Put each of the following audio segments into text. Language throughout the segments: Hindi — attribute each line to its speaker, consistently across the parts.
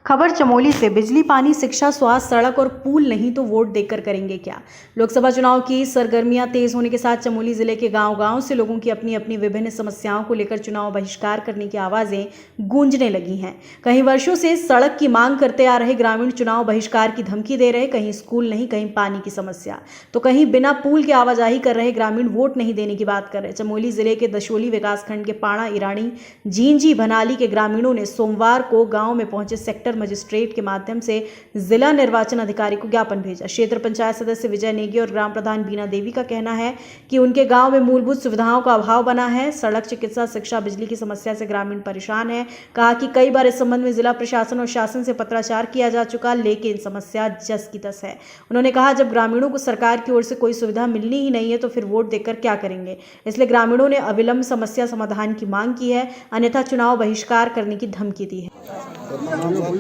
Speaker 1: खबर चमोली से। बिजली, पानी, शिक्षा, स्वास्थ्य, सड़क और पुल नहीं तो वोट देकर करेंगे क्या। लोकसभा चुनाव की सरगर्मियां तेज होने के साथ चमोली जिले के गांव-गांव से लोगों की अपनी अपनी विभिन्न समस्याओं को लेकर चुनाव बहिष्कार करने की आवाजें गूंजने लगी हैं। कहीं वर्षों से सड़क की मांग करते आ रहे ग्रामीण चुनाव बहिष्कार की धमकी दे रहे, कहीं स्कूल नहीं, कहीं पानी की समस्या, तो कहीं बिना पुल के आवाजाही कर रहे ग्रामीण वोट नहीं देने की बात कर रहे। चमोली जिले के दशोली विकासखंड के पाड़ा, ईरानी, झींझी, भनाली के ग्रामीणों ने सोमवार को गांव में पहुंचे सेक्टर मजिस्ट्रेट के माध्यम से जिला निर्वाचन अधिकारी को ज्ञापन भेजा। क्षेत्र पंचायत सदस्य विजय नेगी और ग्राम प्रधान बीना देवी का कहना है कि उनके गांव में मूलभूत सुविधाओं का अभाव बना है। सड़क, चिकित्सा, शिक्षा, बिजली की समस्या से ग्रामीण परेशान है। कहा कि कई बार इस संबंध में जिला प्रशासन और शासन से पत्राचार किया जा चुका, लेकिन समस्या जस की तस है। उन्होंने कहा, जब ग्रामीणों को सरकार की ओर से कोई सुविधा मिलनी ही नहीं है तो फिर वोट देकर क्या करेंगे। इसलिए ग्रामीणों ने अविलंब समस्या समाधान की मांग की है, अन्यथा चुनाव बहिष्कार करने की धमकी दी है।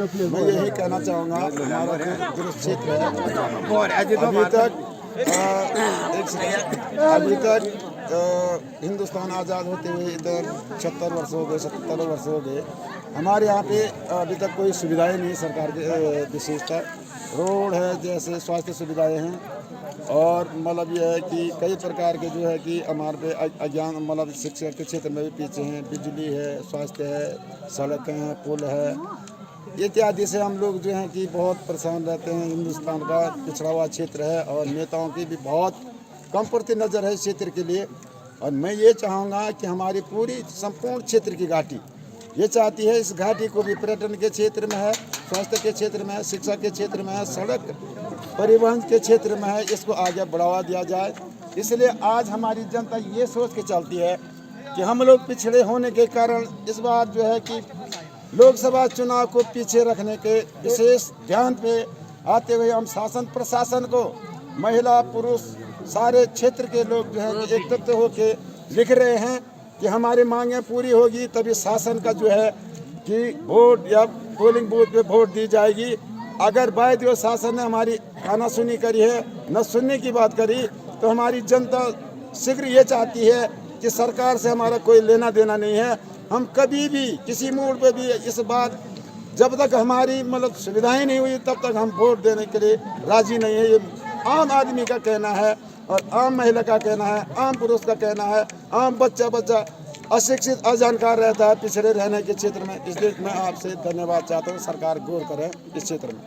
Speaker 2: मैं यही कहना चाहूँगा, हमारा जो क्षेत्र है अभी तक हिंदुस्तान आज़ाद होते हुए इधर 76 वर्ष हो गए, 77 वर्ष हो गए। हमारे यहाँ पे अभी तक कोई सुविधाएं नहीं सरकार के, विशेषता रोड है, जैसे स्वास्थ्य सुविधाएं हैं, और मतलब यह है कि कई प्रकार के जो है कि हमारे पे अज्ञान, मतलब शिक्षा के क्षेत्र में भी पीछे हैं। बिजली है, स्वास्थ्य है, सड़कें हैं, पुल है, इत्यादि से हम लोग जो हैं कि बहुत परेशान रहते हैं। हिंदुस्तान का पिछड़ा हुआ क्षेत्र है और नेताओं की भी बहुत कम प्रति नज़र है इस क्षेत्र के लिए। और मैं ये चाहूँगा कि हमारी पूरी संपूर्ण क्षेत्र की घाटी ये चाहती है, इस घाटी को भी पर्यटन के क्षेत्र में है, स्वास्थ्य के क्षेत्र में है, शिक्षा के क्षेत्र में है, सड़क परिवहन के क्षेत्र में है, इसको आगे बढ़ावा दिया जाए। इसलिए आज हमारी जनता ये सोच के चलती है कि हम लोग पिछड़े होने के कारण इस बार जो है कि लोकसभा चुनाव को पीछे रखने के विशेष ध्यान पे आते हुए हम शासन प्रशासन को, महिला पुरुष सारे क्षेत्र के लोग जो है एकत्रित होकर लिख रहे हैं कि हमारी मांगें पूरी होगी तभी शासन का जो है कि वोट या पोलिंग बूथ पे वोट दी जाएगी। अगर बाय दिवस शासन ने हमारी कानासुनी करी है, न सुनने की बात करी, तो हमारी जनता शीघ्र ये चाहती है कि सरकार से हमारा कोई लेना देना नहीं है। हम कभी भी किसी मोड़ पे भी इस बार जब तक हमारी मतलब सुविधाएं नहीं हुई तब तक हम वोट देने के लिए राजी नहीं है। ये आम आदमी का कहना है और आम महिला का कहना है, आम पुरुष का कहना है, आम बच्चा अशिक्षित अजानकार रहता है पिछड़े रहने के क्षेत्र में। इसलिए मैं आपसे धन्यवाद चाहता हूँ, सरकार गौर करे इस क्षेत्र में।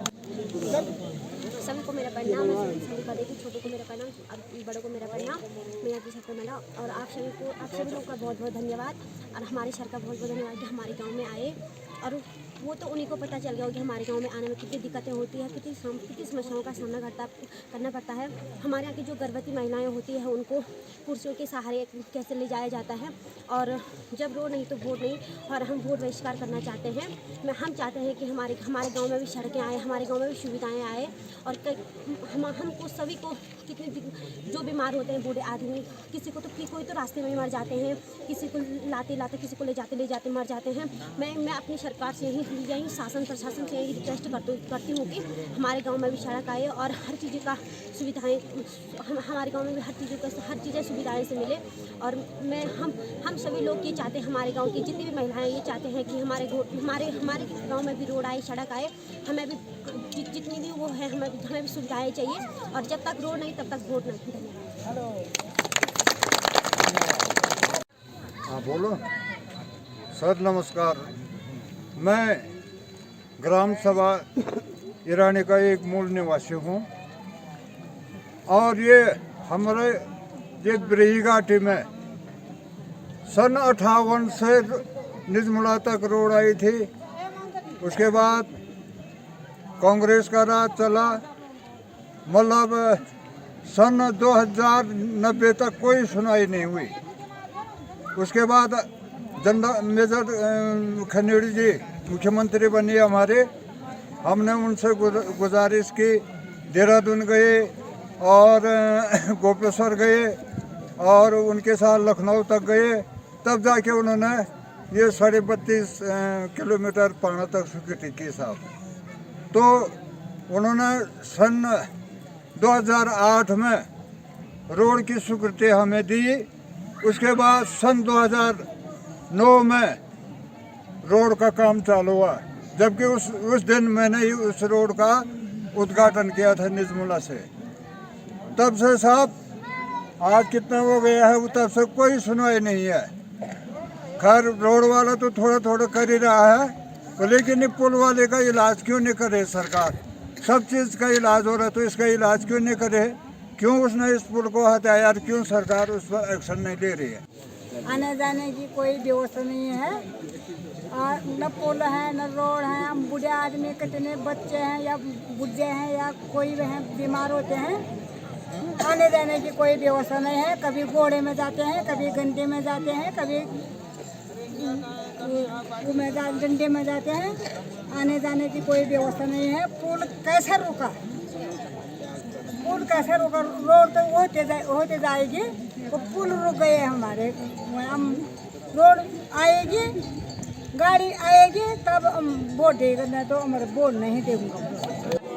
Speaker 3: सभी को मेरा प्रणाम, छोटों को मेरा प्रणाम और बड़ों को मेरा प्रणाम। मेरा जी मिला और आप सभी लोगों का बहुत बहुत धन्यवाद और हमारे सर का बहुत बहुत धन्यवाद कि हमारे गांव में आए। और वो तो उन्हीं को पता चल गया कि हमारे गांव में आने में कितनी दिक्कतें होती है, कितनी समस्याओं का सामना करना पड़ता है। हमारे यहाँ की जो गर्भवती महिलाएं होती है उनको कुर्सियों के सहारे कैसे ले जाया जाता है। और जब रोड नहीं तो वोट नहीं, और हम वोट बहिष्कार करना चाहते हैं। हम चाहते हैं कि हमारे गांव में भी सड़कें आए, हमारे गांव में भी सुविधाएँ आए। और हमको सभी को कितने जो बीमार होते हैं, बूढ़े आदमी, किसी को तो कोई तो रास्ते में मर जाते हैं, किसी को लाते किसी को ले जाते मर जाते हैं। मैं अपनी सरकार से यही शासन प्रशासन से यही रिक्वेस्ट करती हूँ कि हमारे गांव में भी सड़क आए और हर चीज़ का सुविधाएं हमारे गांव में भी हर चीज़ें सुविधाएं से मिले। और हम सभी लोग ये चाहते हैं, हमारे गांव की जितनी भी महिलाएं ये चाहते हैं कि हमारे गांव में भी रोड आए, सड़क आए। हमें भी जितनी भी वो है हमें भी सुविधाएं चाहिए और जब तक रोड नहीं तब तक वोट नहीं।
Speaker 4: हाँ बोलो सर, नमस्कार। मैं ग्राम सभा ईरानी का एक मूल निवासी हूँ और ये हमारे ये ब्रही घाटी में सन 58 से निजमुला तक रोड आई थी। उसके बाद कांग्रेस का राज चला, मतलब सन 2090 तक कोई सुनाई नहीं हुई। उसके बाद मेजर खनेड़ी जी मुख्यमंत्री बनी हमारे। हमने उनसे गुजारिश की, देहरादून गए और गोपेश्वर गए और उनके साथ लखनऊ तक गए, तब जाके उन्होंने ये 32.5 किलोमीटर पाना तक स्वीकृति की साहब। तो उन्होंने सन 2008 में रोड की स्वीकृति हमें दी। उसके बाद सन 2009 में रोड का काम चालू हुआ। जबकि उस दिन मैंने ही उस रोड का उद्घाटन किया था निजमुला से। तब से साहब आज कितना हो गया है, तब से कोई सुनवाई नहीं है। खैर रोड वाला तो थोड़ा थोड़ा कर ही रहा है, तो लेकिन ये पुल वाले का इलाज क्यों नहीं करे सरकार? सब चीज़ का इलाज हो रहा है तो इसका इलाज क्यों नहीं करे? क्यों उसने इस पुल को हटाया, क्यों सरकार उस पर एक्शन नहीं ले रही है?
Speaker 5: आने जाने की कोई व्यवस्था नहीं है और न पुल है न रोड है। हम बूढ़े आदमी कितने बच्चे हैं या बुढ़े हैं या कोई हैं बीमार होते हैं, आने जाने की कोई व्यवस्था नहीं है। कभी घोड़े में जाते हैं, कभी गंडे में जाते हैं, कभी डंडे में जाते हैं। आने जाने की कोई व्यवस्था नहीं है। पुल कैसे रुका? पुल कैसे रुका? रोड तो होते जाएगी, वो पुल रुक गए हमारे। हम रोड आएगी, गाड़ी आएगी तब हम वोट देगा, नहीं तो हमारे वोट नहीं देंगे।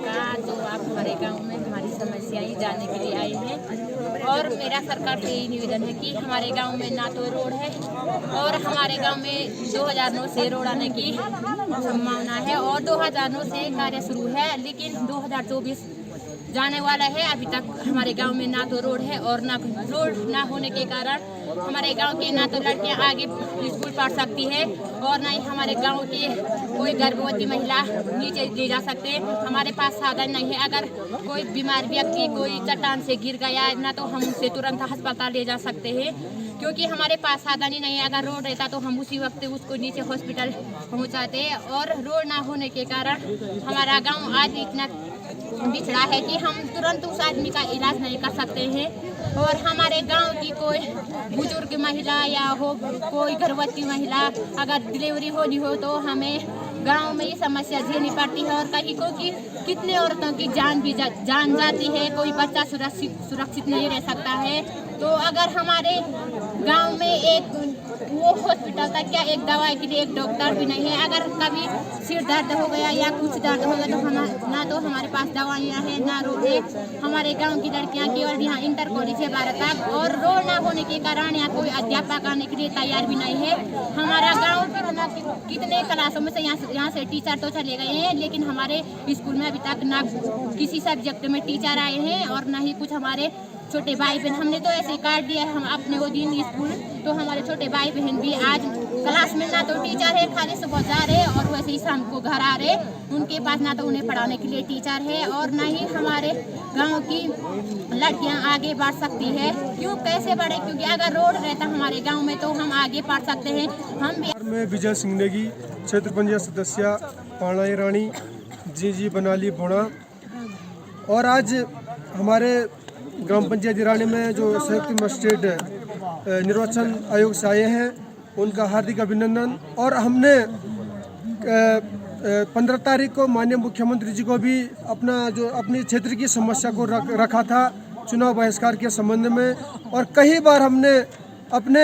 Speaker 6: तो आप हमारे गांव में हमारी समस्याएं जानने के लिए आए हैं और मेरा सरकार से यही निवेदन है कि हमारे गांव में ना तो रोड है और हमारे गांव में 2009 से रोड आने की संभावना है और 2009 से कार्य शुरू है, लेकिन 2024 जाने वाला है। अभी तक हमारे गांव में ना तो रोड है और ना रोड ना होने के कारण हमारे गांव के ना तो लड़कियां आगे स्कूल पढ़ सकती है और ना ही हमारे गांव के कोई गर्भवती महिला नीचे ले जा सकते हैं। हमारे पास साधन नहीं है। अगर कोई बीमार व्यक्ति कोई चट्टान से गिर गया ना तो हम उसे तुरंत अस्पताल ले जा सकते हैं, क्योंकि हमारे पास साधन ही नहीं है। अगर रोड रहता तो हम उसी वक्त उसको नीचे हॉस्पिटल पहुँचाते और रोड ना होने के कारण हमारा गाँव आज इतना बिछड़ा है कि हम तुरंत उस आदमी का इलाज नहीं कर सकते हैं। और हमारे गांव की कोई बुजुर्ग महिला या हो कोई गर्भवती महिला अगर डिलीवरी होनी हो तो हमें गांव में ये समस्या झेलनी पड़ती है और कहीं को कि कितने औरतों की जान जाती है, कोई बच्चा सुरक्षित नहीं रह सकता है। तो अगर हमारे गांव में एक वो हॉस्पिटल तक क्या एक दवाई के लिए एक डॉक्टर भी नहीं है। अगर कभी सिर दर्द हो गया या कुछ दर्द हो गया तो ना तो हमारे पास दवाइयाँ हैं ना रोड है। हमारे गांव की लड़कियां केवल यहाँ इंटर कॉलेज है 12 तक और रोड ना होने के कारण यहाँ कोई अध्यापक आने के लिए तैयार भी नहीं है। हमारा गाँव कितने क्लासों में से यहाँ से टीचर तो चले गए हैं, लेकिन हमारे स्कूल में अभी तक ना किसी सब्जेक्ट में टीचर आए हैं और ना ही कुछ हमारे छोटे भाई बहन। हमने तो ऐसे काट दिया है हम अपने वो दिन स्कूल, तो हमारे छोटे भाई बहन भी आज क्लास में ना तो टीचर है, खाली सुबह जा रहे और वैसे ही शाम को घर आ रहे। उनके पास ना तो उन्हें पढ़ाने के लिए टीचर है और ना ही हमारे गांव की लड़कियां आगे बढ़ सकती है। क्यों कैसे बढ़े? क्योंकि अगर रोड रहता हमारे गाँव में तो हम आगे बढ़ सकते हैं। हम भी
Speaker 7: मैं विजय सिंह नेगी, क्षेत्र पंचायत सदस्य पाणाई रानी जी बनाली बोना। और आज हमारे ग्राम पंचायत ईरानी में जो संयुक्त मजिस्ट्रेट निर्वाचन आयोग से आए हैं उनका हार्दिक अभिनंदन। और हमने 15 तारीख को माननीय मुख्यमंत्री जी को भी अपनी क्षेत्र की समस्या को रखा था चुनाव बहिष्कार के संबंध में। और कई बार हमने अपने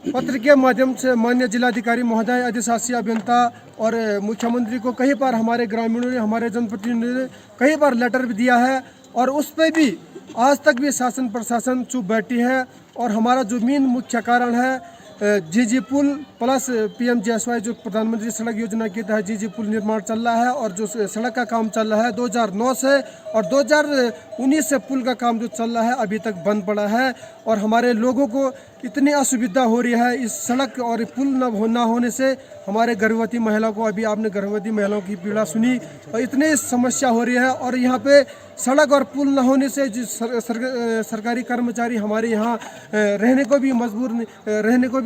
Speaker 7: पत्र के माध्यम से माननीय जिलाधिकारी महोदय, अधिशासी अभियंता और मुख्यमंत्री को कई बार हमारे ग्रामीणों ने, हमारे जनप्रतिनिधियों ने कई बार लेटर भी दिया है और उस पर भी आज तक भी शासन प्रशासन चुप बैठी है। और हमारा जो मेन मुख्य कारण है जीजी पुल प्लस PMGSY जो प्रधानमंत्री सड़क योजना के तहत जीजी पुल निर्माण चल रहा है और जो सड़क का काम चल रहा है 2009 से और 2019 से पुल का काम जो चल रहा है अभी तक बंद पड़ा है। और हमारे लोगों को इतनी असुविधा हो रही है इस सड़क और पुल न होने से। हमारे गर्भवती महिलाओं को, अभी आपने गर्भवती महिलाओं की पीड़ा सुनी, और इतनी समस्या हो रही है। और यहाँ पे सड़क और पुल न होने से जो सरकारी कर्मचारी हमारे यहाँ रहने को भी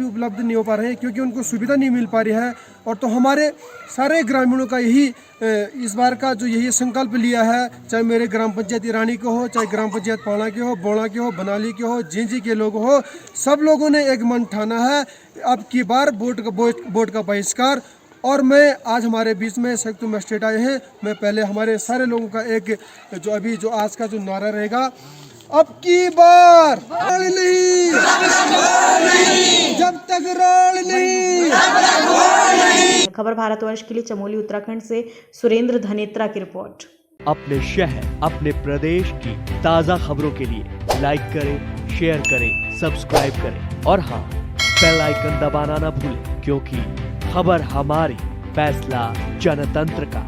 Speaker 7: उपलब्ध नहीं हो पा रहे हैं, क्योंकि उनको सुविधा नहीं मिल पा रही है। और तो हमारे सारे ग्रामीणों का यही इस बार का जो यही संकल्प लिया है, चाहे मेरे ग्राम पंचायत ईरानी के हो, चाहे ग्राम पंचायत पाणा के हो, बोड़ा के हो, बनाली के हो, जींजी के लोग हो, सब लोगों ने एक मन ठाना है अब की बार वोट का बहिष्कार। और मैं आज हमारे बीच में संयुक्त मजिस्ट्रेट आए हैं। मैं पहले हमारे सारे लोगों का एक जो आज का जो नारा रहेगा, अब की बार रोड नहीं, जब तक रोड नहीं।
Speaker 1: खबर भारतवर्ष के लिए चमोली उत्तराखंड से सुरेंद्र धनेत्रा की रिपोर्ट।
Speaker 8: अपने शहर, अपने प्रदेश की ताज़ा खबरों के लिए लाइक करें, शेयर करें, सब्सक्राइब करें और हाँ, बेल आइकन दबाना ना भूलें, क्योंकि खबर हमारी फैसला जनतंत्र का।